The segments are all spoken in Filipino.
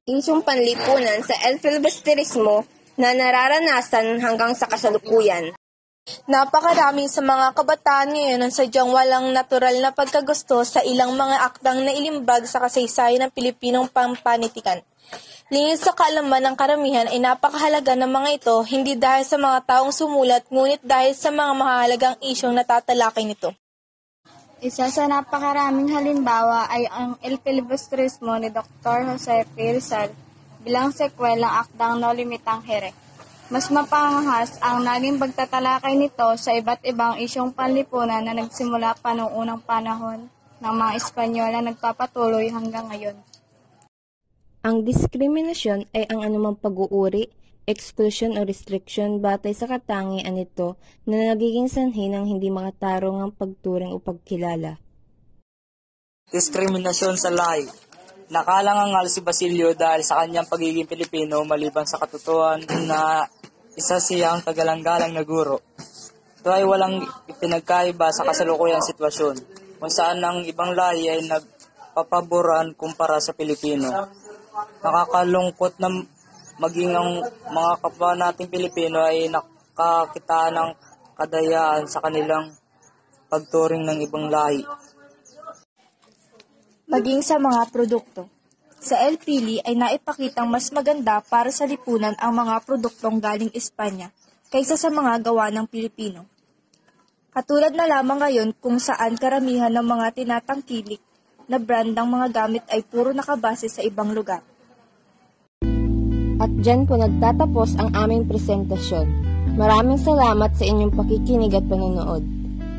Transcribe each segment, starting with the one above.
Isyong panlipunan sa El Filibusterismo na nararanasan hanggang sa kasalukuyan. Napakarami sa mga kabataan ngayon ang sadyang walang natural na pagkagusto sa ilang mga akdang na ilimbag sa kasaysayan ng Pilipinong pampanitikan. Lingid sa kaalaman ng karamihan ay napakahalaga ng mga ito, hindi dahil sa mga taong sumulat, ngunit dahil sa mga mahalagang isyong natatalakay nito. Isa sa napakaraming halimbawa ay ang El Filibusterismo ni Dr. Jose P. Rizal bilang sekwel ng akdang No Limitang Here. Mas mapangahas ang naging pagtatalakay nito sa iba't ibang isyong panlipunan na nagsimula pa noong unang panahon ng mga Espanyol na nagpapatuloy hanggang ngayon. Ang diskriminasyon ay ang anumang pag-uuri, exclusion o restriction batay sa katangian nito na nagiging sanhi ng hindi makatarong ang pagturing o pagkilala. Diskriminasyon sa lahi. Nakalangangal si Basilio dahil sa kanyang pagiging Pilipino maliban sa katotohanan na isa siyang kagalang-galang na guro. Ito ay walang ipinagkaiba sa kasalukuyang sitwasyon kung saan ang ibang lahi ay nagpapaboran kumpara sa Pilipino. Nakakalungkot na maging ang mga kapwa nating Pilipino ay nakakitaan ng kadayaan sa kanilang pagturing ng ibang lahi. Maging sa mga produkto. Sa El Pili ay naipakitang mas maganda para sa lipunan ang mga produktong galing Espanya kaysa sa mga gawa ng Pilipino. Katulad na lamang ngayon kung saan karamihan ng mga tinatangkilik na brand ng mga gamit ay puro nakabase sa ibang lugar. At dyan po nagtatapos ang aming presentasyon. Maraming salamat sa inyong pakikinig at panonood.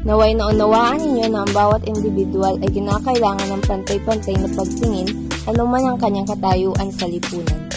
Naway naunawaan ninyo na ang bawat individual ay kinakailangan ng pantay-pantay na pagtingin anuman ang kanyang katayuan sa lipunan.